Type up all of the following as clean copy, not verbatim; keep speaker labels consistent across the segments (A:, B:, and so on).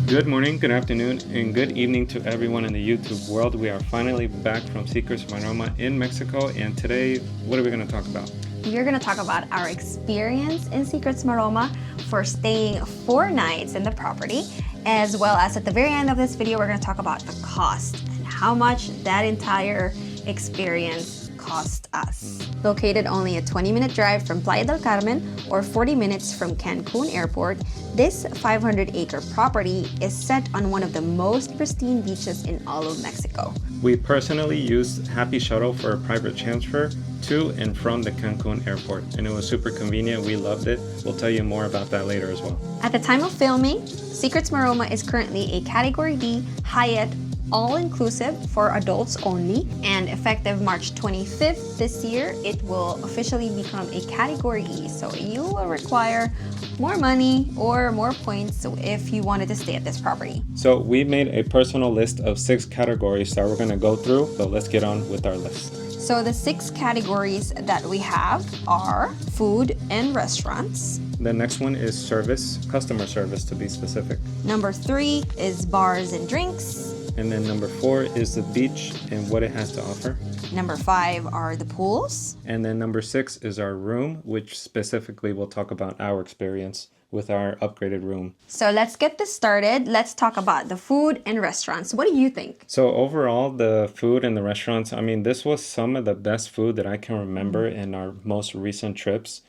A: Good morning, good afternoon, and good evening to everyone in the YouTube world. We are finally back from Secrets Maroma in Mexico, and today, what are we going to talk about?
B: We're going to talk about our experience in Secrets Maroma for staying 4 nights in the property, as well as at the very end of this video, we're going to talk about the cost and how much that entire experience cost us. Located only a 20-minute drive from Playa del Carmen or 40 minutes from Cancun Airport, this 500-acre property is set on one of the most pristine beaches in all of Mexico.
A: We personally used Happy Shuttle for a private transfer to and from the Cancun Airport, and it was super convenient. We loved it. We'll tell you more about that later as well.
B: At the time of filming, Secrets Maroma is currently a Category D Hyatt all-inclusive for adults only, and effective March 25th this year, it will officially become a Category E. So you will require more money or more points if you wanted to stay at this property.
A: So we made a personal list of 6 categories that we're going to go through, but let's get on with our list.
B: So the 6 categories that we have are food and restaurants.
A: The next one is service, customer service to be specific.
B: Number 3 is bars and drinks.
A: And then number 4 is the beach and what it has to offer.
B: Number 5 are the pools.
A: And then number 6 is our room, which specifically will talk about our experience with our upgraded room.
B: So let's get this started. Let's talk about the food and restaurants. What do you think?
A: So overall, the food and the restaurants, I mean, this was some of the best food that I can remember in our most recent trips.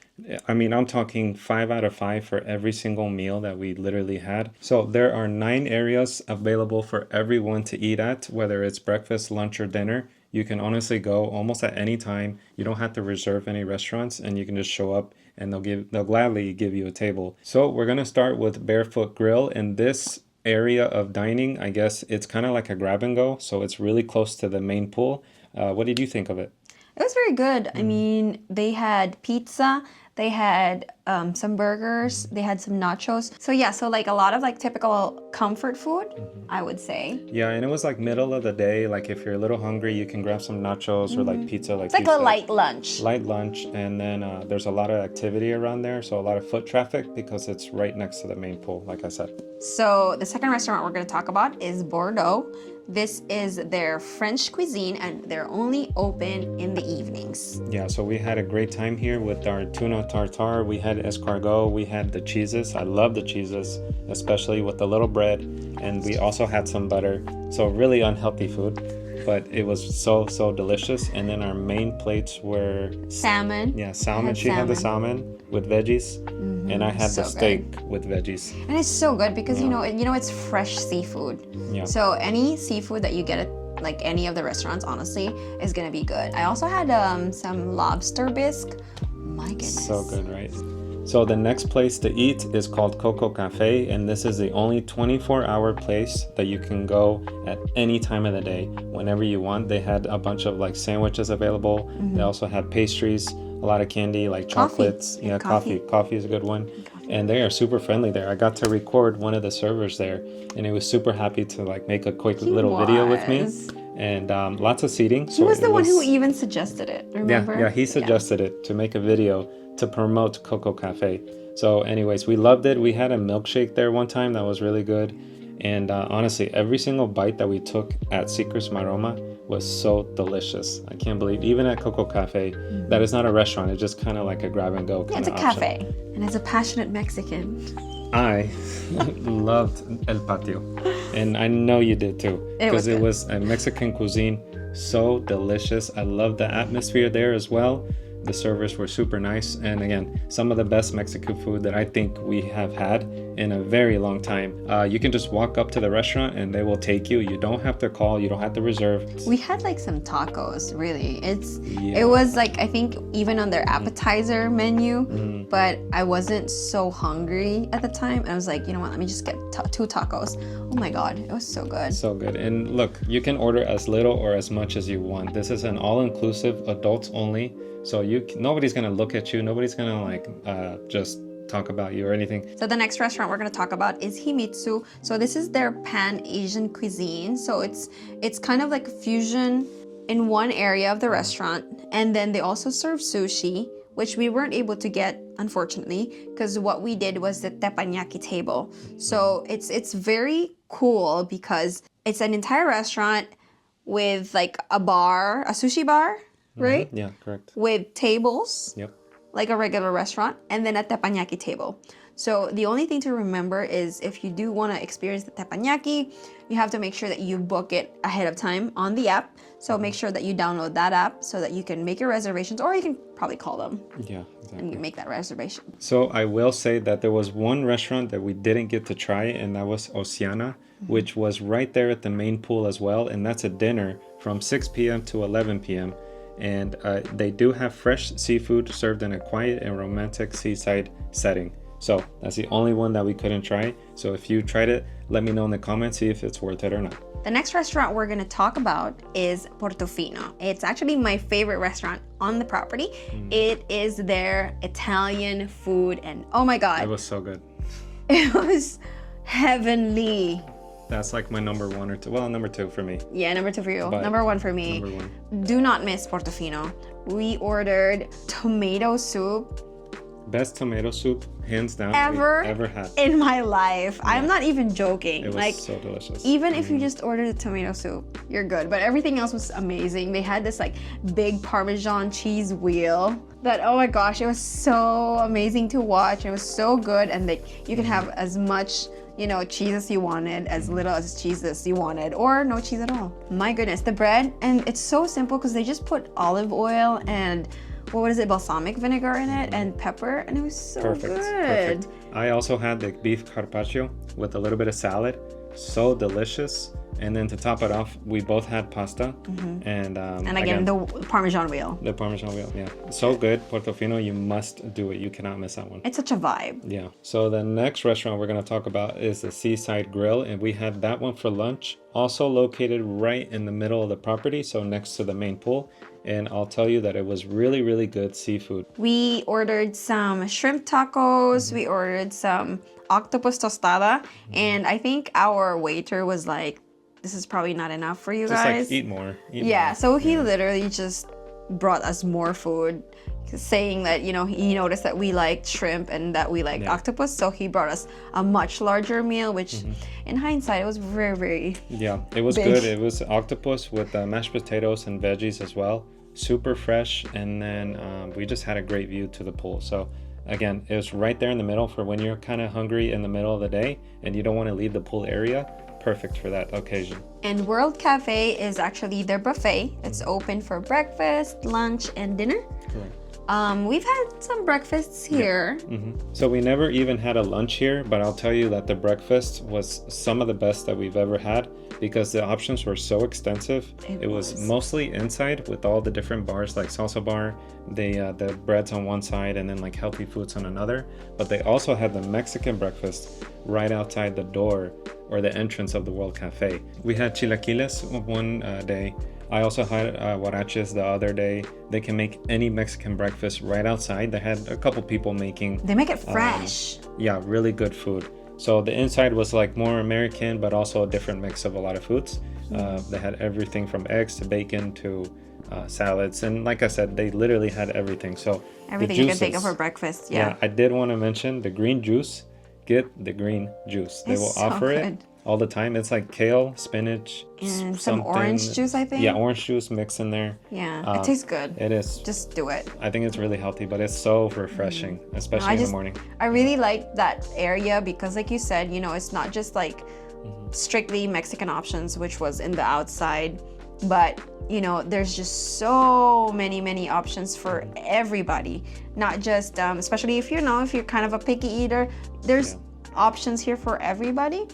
A: I mean, I'm talking 5 out of 5 for every single meal that we literally had. So there are 9 areas available for everyone to eat at, whether it's breakfast, lunch, or dinner. You can honestly go almost at any time. You don't have to reserve any restaurants, and you can just show up and they'll gladly give you a table. So we're gonna start with Barefoot Grill. In this area of dining, I guess it's kind of like a grab and go. So it's really close to the main pool. What did you think of it?
B: It was very good. I mean, they had pizza, they had some burgers, they had some nachos. So yeah, so like a lot of like typical comfort food, I would say.
A: Yeah, and it was like middle of the day. Like if you're a little hungry, you can grab some nachos or like pizza.
B: It's like a light lunch.
A: Light lunch, and then there's a lot of activity around there, so a lot of foot traffic because it's right next to the main pool, like I said.
B: So the second restaurant we're going to talk about is Bordeaux. This is their French cuisine, and they're only open in the evenings.
A: Yeah, so we had a great time here with our tuna tartare. We had escargot, we had the cheeses. I love the cheeses, especially with the little bread, and we also had some butter. So really unhealthy food, but it was so delicious. And then our main plates were
B: salmon.
A: Yeah, salmon. She had the salmon with veggies, and I had
B: So
A: the steak
B: good.
A: with veggies.
B: And it's so good because you know it's fresh seafood.
A: Yeah.
B: So any seafood that you get at like any of the restaurants, honestly, is gonna be good. I also had some lobster bisque. My goodness.
A: So good, right? So the next place to eat is called Coco Cafe, and this is the only 24-hour place that you can go at any time of the day, whenever you want. They had a bunch of like sandwiches available. They also had pastries, a lot of candy, like chocolates.
B: Coffee.
A: Yeah, coffee. Coffee is a good one. And they are super friendly there. I got to record one of the servers there, and he was super happy to like make a quick little video with me. And lots of seating.
B: He was the one who even suggested it, remember?
A: Yeah, he suggested it to make a video to promote Coco Cafe. So anyways, we loved it. We had a milkshake there one time that was really good. And honestly, every single bite that we took at Secrets Maroma was so delicious. I can't believe, even at Coco Cafe, that is not a restaurant. It's just kind of like a grab and go kind of
B: option. It's a cafe. And as a passionate Mexican,
A: I loved El Patio. And I know you did too. Because it was a Mexican cuisine, so delicious. I love the atmosphere there as well. The servers were super nice, and again, some of the best Mexican food that I think we have had in a very long time. You can just walk up to the restaurant and they will take you. You don't have to call, you don't have to reserve.
B: We had like some tacos, really. It was like, I think even on their appetizer menu, but I wasn't so hungry at the time. And I was like, you know what, let me just get 2 tacos. Oh my God, it was so good.
A: So good. And look, you can order as little or as much as you want. This is an all-inclusive, adults only. So nobody's gonna look at you. Nobody's gonna like just talk about you or anything.
B: So the next restaurant we're gonna talk about is Himitsu. So this is their Pan-Asian cuisine. So it's kind of like a fusion in one area of the restaurant, and then they also serve sushi which we weren't able to get, unfortunately, because what we did was the teppanyaki table. So it's very cool because it's an entire restaurant with like a bar, a sushi bar, right?
A: Yeah, correct.
B: With tables,
A: Yep.
B: like a regular restaurant, and then a teppanyaki table. So the only thing to remember is if you do want to experience the teppanyaki, you have to make sure that you book it ahead of time on the app. So make sure that you download that app so that you can make your reservations, or you can probably call them
A: Yeah, exactly.
B: and make that reservation.
A: So I will say that there was one restaurant that we didn't get to try, and that was Oceana, which was right there at the main pool as well. And that's a dinner from 6 p.m. to 11 p.m. And they do have fresh seafood served in a quiet and romantic seaside setting. So that's the only one that we couldn't try. So if you tried it, let me know in the comments, see if it's worth it or not.
B: The next restaurant we're going to talk about is Portofino. It's actually my favorite restaurant on the property. It is their Italian food, and oh my God.
A: It was so good.
B: It was heavenly.
A: That's like my number one or two. Well, number two for me.
B: Yeah, number two for you.
A: But
B: number one for me.
A: Number one.
B: Do not miss Portofino. We ordered tomato soup
A: Best tomato soup, hands down,
B: ever
A: we've ever had.
B: in my life. I'm not even joking.
A: It was
B: like
A: so delicious.
B: even if you just ordered a tomato soup, you're good. But everything else was amazing. They had this like big Parmesan cheese wheel that, oh my gosh, it was so amazing to watch. It was so good, and like you can have as much, you know, cheese as you wanted, as little as cheese as you wanted, or no cheese at all. My goodness, the bread, and it's so simple because they just put olive oil and what is it, balsamic vinegar in it and pepper, and it was so good.
A: Perfect. I also had the beef carpaccio with a little bit of salad. So delicious. And then to top it off, we both had pasta. And
B: again, the Parmesan wheel.
A: The Parmesan wheel, yeah. So good. Portofino, you must do it. You cannot miss that one.
B: It's such a vibe.
A: Yeah. So the next restaurant we're going to talk about is the Seaside Grill, and we had that one for lunch. Also located right in the middle of the property, so next to the main pool. And I'll tell you that it was really, really good seafood.
B: We ordered some shrimp tacos. We ordered some octopus tostada. And I think our waiter was like, this is probably not enough for you
A: Just
B: guys.
A: like, eat more.
B: Yeah, so he literally just brought us more food, saying that, you know, he noticed that we liked shrimp and that we liked octopus, so he brought us a much larger meal, which in hindsight, it was very, very
A: it was
B: big.
A: good. It was octopus with mashed potatoes and veggies as well. Super fresh, and then we just had a great view to the pool. So again, it was right there in the middle for when you're kind of hungry in the middle of the day and you don't want to leave the pool area. Perfect for that occasion.
B: And World Cafe is actually their buffet. It's open for breakfast, lunch, and dinner.
A: Correct.
B: We've had some breakfasts here.
A: So we never even had a lunch here, but I'll tell you that the breakfast was some of the best that we've ever had because the options were so extensive. It was mostly inside with all the different bars, like salsa bar, the breads on one side, and then like healthy foods on another. But they also had the Mexican breakfast right outside the door or the entrance of the World Cafe. We had chilaquiles one day. I also had huaraches the other day. They can make any Mexican breakfast right outside. They had a couple people making.
B: They make it fresh.
A: Yeah, really good food. So the inside was like more American, but also a different mix of a lot of foods. They had everything from eggs to bacon to salads. And like I said, they literally had everything. So
B: everything you can think of for breakfast. Yeah.
A: I did want to mention the green juice. Get the green juice. They will offer it all the time. It's like kale, spinach,
B: and some orange juice, I think.
A: Yeah, orange juice mixed in there.
B: Yeah, it tastes good.
A: It is.
B: Just do it.
A: I think it's really healthy, but it's so refreshing, especially in the morning.
B: I really like that area because, like you said, you know, it's not just like strictly Mexican options, which was in the outside, but you know, there's just so many options for everybody. Not just, especially if you're kind of a picky eater, there's options here for everybody.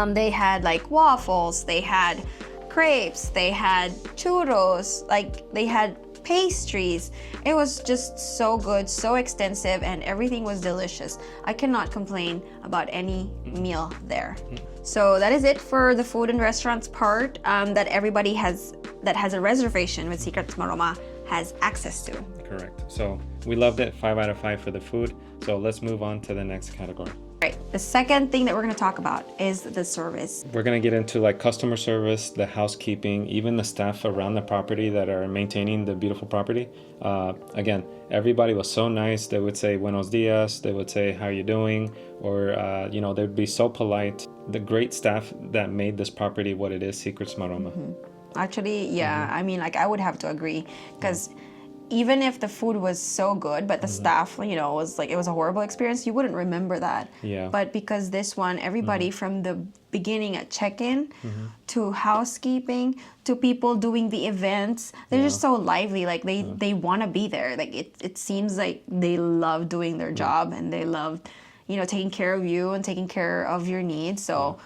B: They had like waffles, they had crepes, they had churros, like they had pastries. It was just so good, so extensive, and everything was delicious. I cannot complain about any meal there. So that is it for the food and restaurants part that everybody that has a reservation with Secrets Maroma has access to.
A: Correct. So we loved it. 5 out of 5 for the food. So let's move on to the next category.
B: Right. The second thing that we're going to talk about is the service.
A: We're going to get into like customer service, the housekeeping, even the staff around the property that are maintaining the beautiful property. Again, everybody was so nice. They would say buenos dias. They would say, how are you doing? Or, you know, they'd be so polite. The great staff that made this property what it is, Secrets Maroma.
B: Actually, yeah, I mean, like I would have to agree because even if the food was so good, but the staff, you know, was like, it was a horrible experience, you wouldn't remember that.
A: Yeah.
B: But because this one, everybody from the beginning at check-in to housekeeping to people doing the events, they're just so lively. Like they want to be there. Like it seems like they love doing their job and they love, you know, taking care of you and taking care of your needs. So,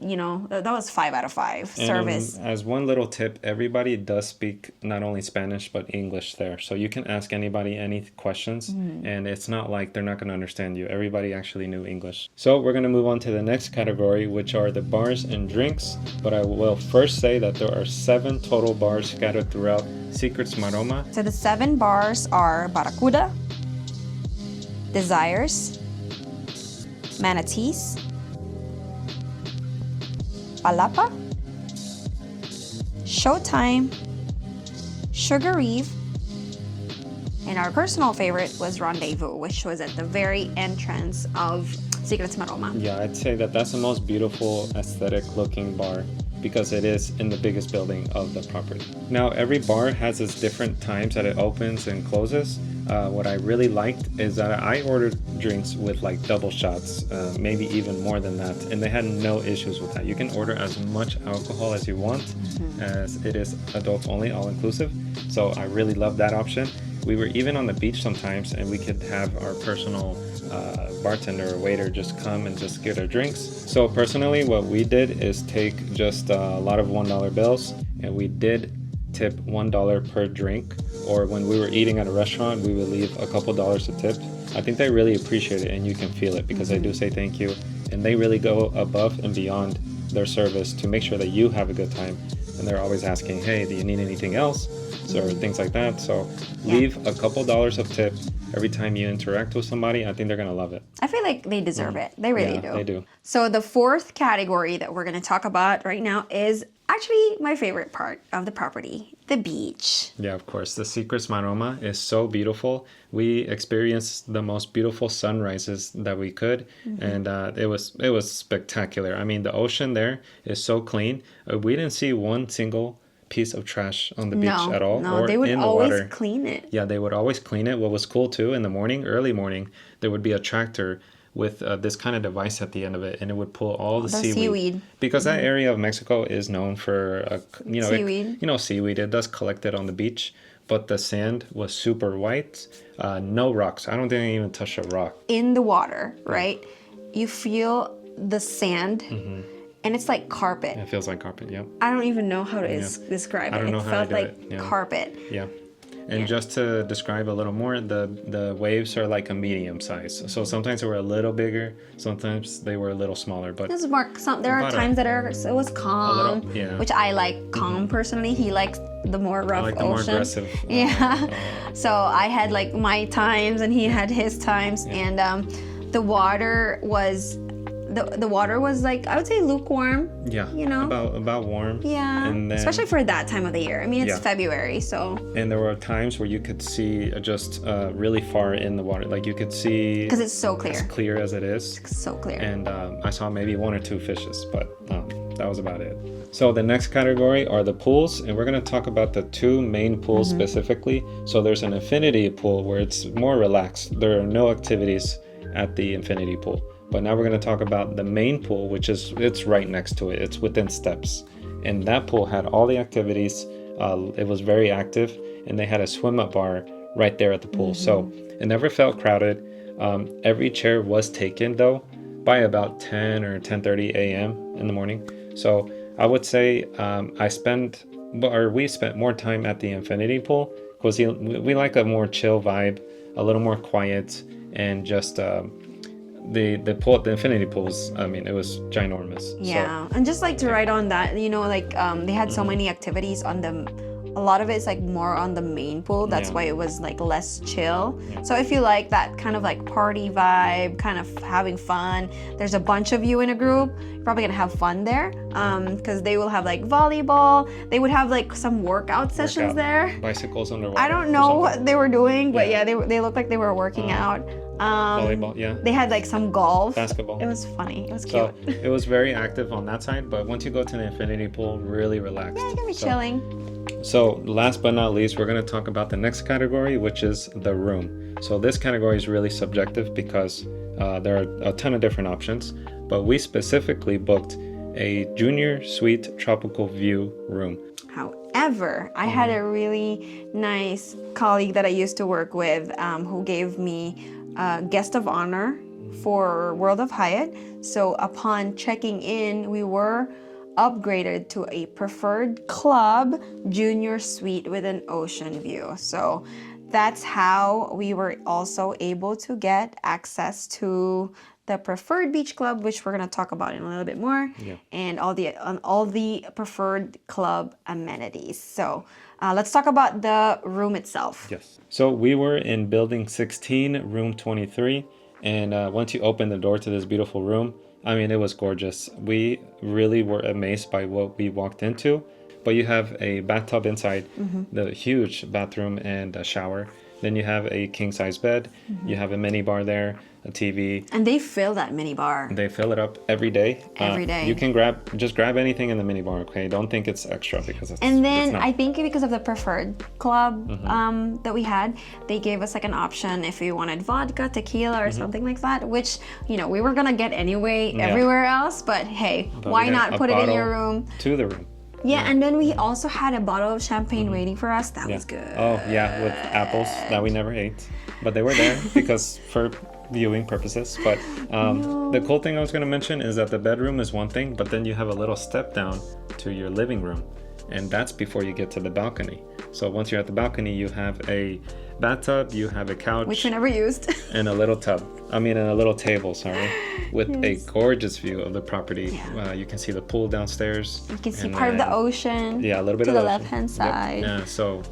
B: you know, that was 5 out of 5 service.
A: And as one little tip, everybody does speak not only Spanish but English there, so you can ask anybody any questions, and it's not like they're not going to understand you. Everybody actually knew English. So we're going to move on to the next category, which are the bars and drinks. But I will first say that there are 7 total bars scattered throughout Secrets Maroma.
B: So the 7 bars are Barracuda, Desires, Manatees, Palapa, Showtime, Sugar Eve, and our personal favorite was Rendezvous, which was at the very entrance of Secrets Maroma.
A: Yeah, I'd say that that's the most beautiful, aesthetic looking bar because it is in the biggest building of the property. Now, every bar has its different times that it opens and closes. What I really liked is that I ordered drinks with like double shots, maybe even more than that, and they had no issues with that. You can order as much alcohol as you want, as it is adults only, all inclusive. So I really love that option. We were even on the beach sometimes, and we could have our personal bartender or waiter just come and just get our drinks. So personally, what we did is take just a lot of $1 bills, and we did tip $1 per drink, or when we were eating at a restaurant, we would leave a couple dollars to tip. I think they really appreciate it, and you can feel it because they do say thank you, and they really go above and beyond their service to make sure that you have a good time. And they're always asking, hey, do you need anything else? Or things like that. So leave a couple dollars of tip every time you interact with somebody. I think they're gonna love it.
B: I feel like they deserve it. They really do.
A: They do.
B: So the 4th category that we're going to talk about right now is actually my favorite part of the property, the beach.
A: Yeah, of course. The Secrets Maroma is so beautiful. We experienced the most beautiful sunrises that we could, and it was spectacular. I mean, the ocean there is so clean. We didn't see one single piece of trash on the beach at all,
B: or
A: they
B: would
A: in the
B: always
A: water.
B: Clean it.
A: Yeah, they would always clean it. What was cool too, in the morning, early morning, there would be a tractor with this kind of device at the end of it, and it would pull all the seaweed. Because that area of Mexico is known for
B: seaweed.
A: Seaweed. It does collect it on the beach, but the sand was super white. No rocks. I don't think I even touched a rock.
B: In the water, right? You feel the sand. And it's like carpet.
A: It feels like carpet, yeah.
B: I don't even know how to describe it.
A: I don't know
B: it
A: how
B: felt
A: to do
B: like
A: it. Yeah.
B: carpet.
A: Yeah. And just to describe a little more, the waves are like a medium size. So sometimes they were a little bigger, sometimes they were a little smaller. But
B: This is more. There are times that it was calm, which I like calm personally. He likes the more rough
A: I like the
B: ocean.
A: more aggressive.
B: So I had like my times, and he had his times, and the water was. The water was like, I would say lukewarm.
A: Yeah.
B: You know?
A: About warm.
B: Yeah.
A: And then,
B: especially for that time of the year. I mean, it's February, so.
A: And there were times where you could see just really far in the water. Like you could see.
B: Because it's so clear.
A: As clear as it is.
B: It's so clear.
A: And I saw maybe 1 or 2 fishes, but that was about it. So the next category are the pools, and we're going to talk about the 2 main pools specifically. So there's an infinity pool where it's more relaxed. There are no activities at the infinity pool. But now we're going to talk about the main pool, which it's right next to it. It's within steps. And that pool had all the activities. It was very active, and they had a swim up bar right there at the pool. So it never felt crowded. Every chair was taken though by about 10 or 10:30 a.m. in the morning. So I would say we spent more time at the infinity pool because we like a more chill vibe, a little more quiet, and just the pool, the infinity pools, I mean, it was ginormous.
B: Yeah. So, and just like to write on that, you know, like they had so many activities on a lot of it's like more on the main pool. That's why it was like less chill. So if you like that kind of like party vibe, kind of having fun, there's a bunch of you in a group, you're probably gonna have fun there, because they will have like volleyball. They would have like some workout sessions there.
A: Bicycles underwater.
B: I don't know what they were doing, but they looked like they were working out.
A: Volleyball,
B: They had like some golf.
A: Basketball.
B: It was funny. It was cute.
A: So it was very active on that side, but once you go to the infinity pool, really relaxed.
B: Yeah, you're gonna be chilling.
A: So last but not least, we're going to talk about the next category, which is the room. So this category is really subjective because there are a ton of different options, but we specifically booked a junior suite tropical view room.
B: However, I had a really nice colleague that I used to work with, who gave me guest of honor for World of Hyatt. So upon checking in, we were upgraded to a preferred club junior suite with an ocean view. So that's how we were also able to get access to the preferred beach club, which we're going to talk about in a little bit more, and all the preferred club amenities. So let's talk about the room itself.
A: Yes. So we were in building 16, room 23, and once you open the door to this beautiful room, I mean, it was gorgeous. We really were amazed by what we walked into. But you have a bathtub inside, the huge bathroom and a shower. Then you have a king-size bed. You have a mini bar there, a TV.
B: And they fill that mini bar.
A: They fill it up every day.
B: Every day.
A: You can just grab anything in the mini bar, okay? Don't think it's extra because it's
B: And then
A: it's not.
B: I think because of the preferred club that we had, they gave us like an option if we wanted vodka, tequila, or something like that, which, you know, we were gonna get anyway everywhere else, but hey, why not put it in your room?
A: To the room.
B: Yeah, and then we also had a bottle of champagne waiting for us. That was good.
A: Oh, yeah, with apples that we never ate. But they were there because for viewing purposes. But the cool thing I was going to mention is that the bedroom is one thing, but then you have a little step down to your living room. And that's before you get to the balcony. So once you're at the balcony, you have a bathtub, you have a couch.
B: Which we never used.
A: And a little table, sorry, with a gorgeous view of the property. You can see the pool downstairs.
B: You can see part of the ocean.
A: Yeah, a little bit
B: to
A: of
B: the left-hand side.
A: Yep. Yeah, so.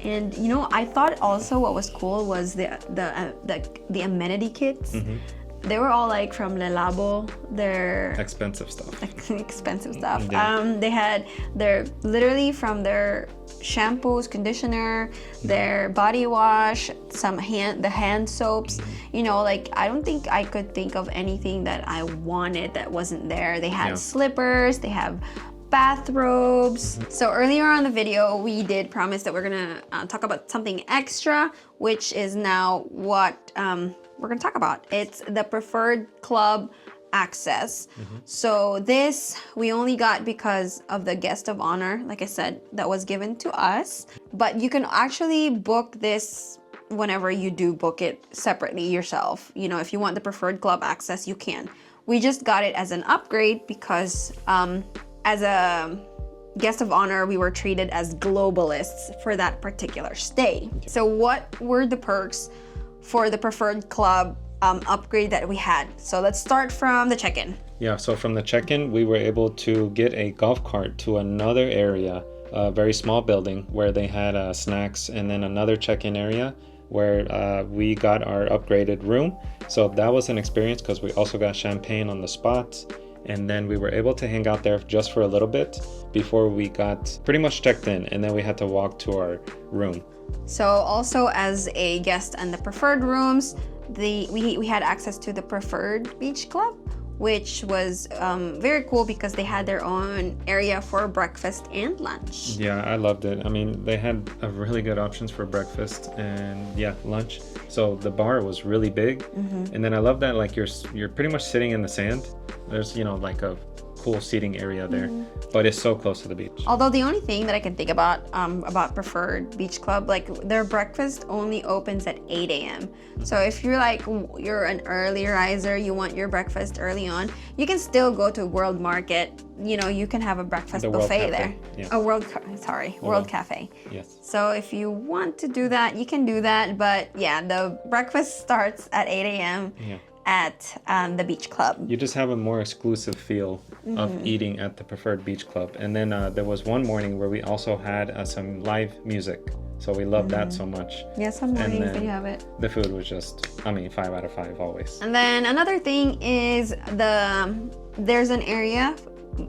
B: And you know, I thought also what was cool was the amenity kits. They were all like from Le Labo. They're
A: expensive stuff.
B: Expensive stuff.
A: Yeah.
B: They had literally from their shampoos, conditioner, their body wash, the hand soaps. You know, like I don't think I could think of anything that I wanted that wasn't there. They had slippers. They have bathrobes. So earlier on the video, we did promise that we're gonna talk about something extra, which is now what we're gonna talk about. It's the preferred club access. So this we only got because of the guest of honor, like I said, that was given to us. But you can actually book this whenever you do book it separately yourself. You know, if you want the preferred club access, you can. We just got it as an upgrade because as a guest of honor, we were treated as globalists for that particular stay. So what were the perks for the preferred club upgrade that we had? So let's start from the check-in.
A: Yeah, so from the check-in, we were able to get a golf cart to another area, a very small building where they had snacks, and then another check-in area where we got our upgraded room. So that was an experience because we also got champagne on the spot. And then we were able to hang out there just for a little bit before we got pretty much checked in, and then we had to walk to our room.
B: So also as a guest in the preferred rooms, we had access to the preferred beach club, which was very cool because they had their own area for breakfast and lunch.
A: Yeah, I loved it. I mean, they had a really good options for breakfast and lunch. So the bar was really big, and then I love that like you're pretty much sitting in the sand. There's like a cool seating area there, but it's so close to the beach.
B: Although the only thing that I can think about preferred beach club, like their breakfast only opens at 8 a.m. So if you're an early riser, you want your breakfast early on, you can still go to World Market. You know, you can have a breakfast buffet there.
A: Yeah.
B: World Cafe.
A: Yes.
B: So if you want to do that, you can do that. But yeah, the breakfast starts at 8 a.m.
A: Yeah.
B: at the beach club.
A: You just have a more exclusive feel of eating at the preferred beach club. And then there was one morning where we also had some live music. So we loved that so much.
B: Yeah, some mornings they have it.
A: The food was just, I mean, 5 out of 5 always.
B: And then another thing is there's an area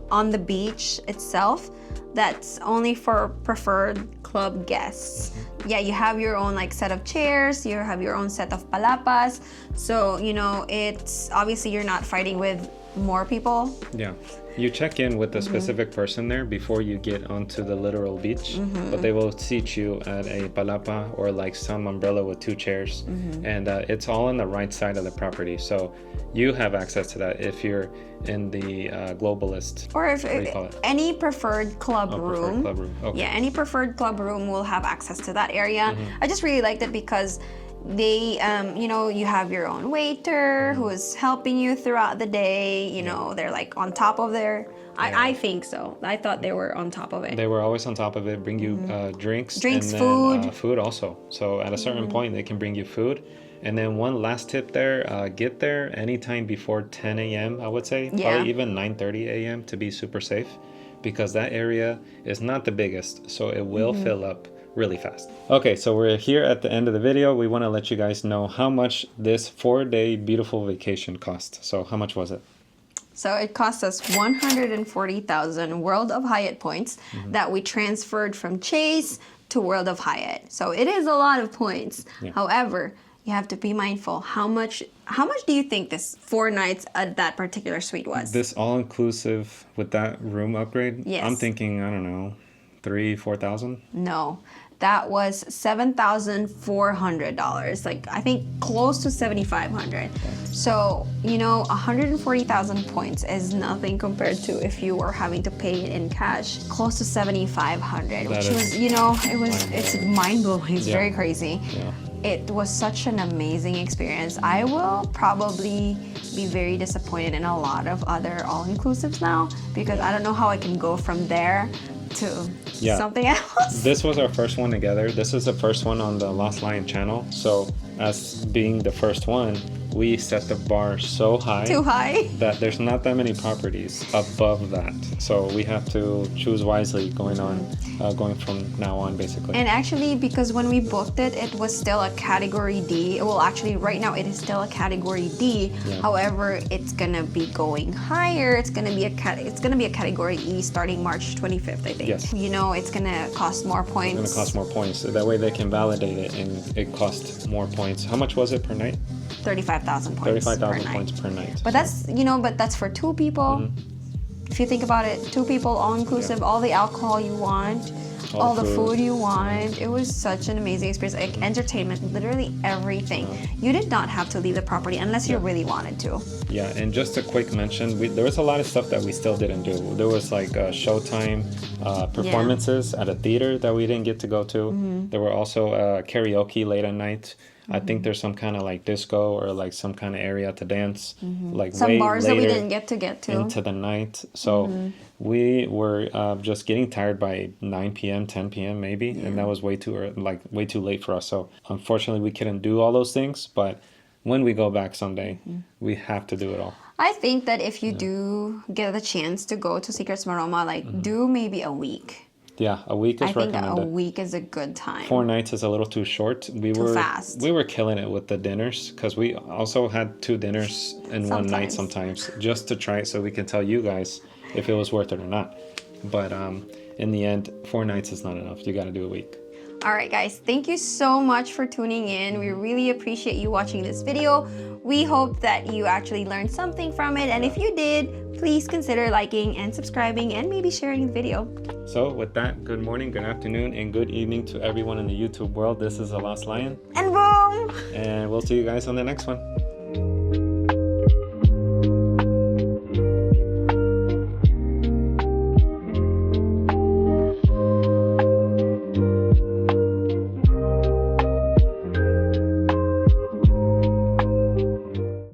B: on the beach itself that's only for preferred club guests. Yeah, you have your own like set of chairs, you have your own set of palapas. So, you know, it's obviously you're not fighting with more people.
A: Yeah. You check in with a specific person there before you get onto the literal beach, but they will seat you at a palapa or like some umbrella with 2 chairs, and it's all on the right side of the property. So you have access to that if you're in the globalist.
B: Or if any preferred club room.
A: Club room. Okay.
B: Yeah, any preferred club room will have access to that area. I just really liked it because they you know, you have your own waiter who is helping you throughout the day. You know, they're like on top of their I think so. I thought they were on top of it.
A: They were always on top of it, bring you drinks and then,
B: food.
A: Food also. So at a certain point they can bring you food. And then one last tip there, get there anytime before 10 a.m. I would say, probably even 9:30 a.m. to be super safe, because that area is not the biggest, so it will fill up really fast. Okay, so we're here at the end of the video. We want to let you guys know how much this 4-day beautiful vacation cost. So how much was it?
B: So it cost us 140,000 World of Hyatt points that we transferred from Chase to World of Hyatt. So it is a lot of points. However, you have to be mindful. How much do you think this 4 nights at that particular suite was?
A: This all-inclusive with that room upgrade?
B: Yes.
A: I'm thinking, I don't know, 3,000-4,000?
B: No, that was $7,400. Like, I think close to 7,500. So, you know, 140,000 points is nothing compared to if you were having to pay it in cash. Close to 7,500, which was, you know, it's mind-blowing. It's very crazy.
A: Yeah.
B: It was such an amazing experience. I will probably be very disappointed in a lot of other all-inclusives now, because I don't know how I can go from there to something else.
A: This was our first one together. This is the first one on the Lost Lion channel. So as being the first one, we set the bar so high.
B: Too high.
A: That there's not that many properties above that. So we have to choose wisely going from now on, basically.
B: And actually, because when we booked it, it was still a category D. Well, actually, right now it is still a category D. However, it's gonna be going higher. It's gonna be a category E starting March 25th, I think.
A: Yes.
B: You know, it's gonna cost more points.
A: It's gonna cost more points. That way they can validate it, and it costs more points. How much was it per night?
B: 35,000 points.
A: 35,000 points per night.
B: But that's, you know, that's for 2 people. If you think about it, 2 people, all inclusive, all the alcohol you want, all the food you want. It was such an amazing experience. Like entertainment, literally everything. You did not have to leave the property unless you really wanted to.
A: Yeah, and just a quick mention, there was a lot of stuff that we still didn't do. There was like showtime performances at a theater that we didn't get to go to. There were also karaoke late at night. I think there's some kind of like disco or like some kind of area to dance, like
B: some
A: way
B: bars that we
A: later
B: didn't get to
A: into the night. So we were just getting tired by 9 p.m., 10 p.m. maybe, and that was way too late for us. So unfortunately, we couldn't do all those things. But when we go back someday, we have to do it all.
B: I think that if you do get the chance to go to Secrets Maroma, like do maybe a week.
A: Yeah, a week is recommended.
B: I think a week is a good time.
A: 4 nights is a little too short.
B: Too fast.
A: We were killing it with the dinners, because we also had 2 dinners in one night sometimes, just to try it so we can tell you guys if it was worth it or not. But in the end, 4 nights is not enough. You got to do a week.
B: All right, guys, thank you so much for tuning in. We really appreciate you watching this video. We hope that you actually learned something from it. And if you did, please consider liking and subscribing and maybe sharing the video.
A: So with that, good morning, good afternoon, and good evening to everyone in the YouTube world. This is The Lost Lion.
B: And boom!
A: And we'll see you guys on the next one.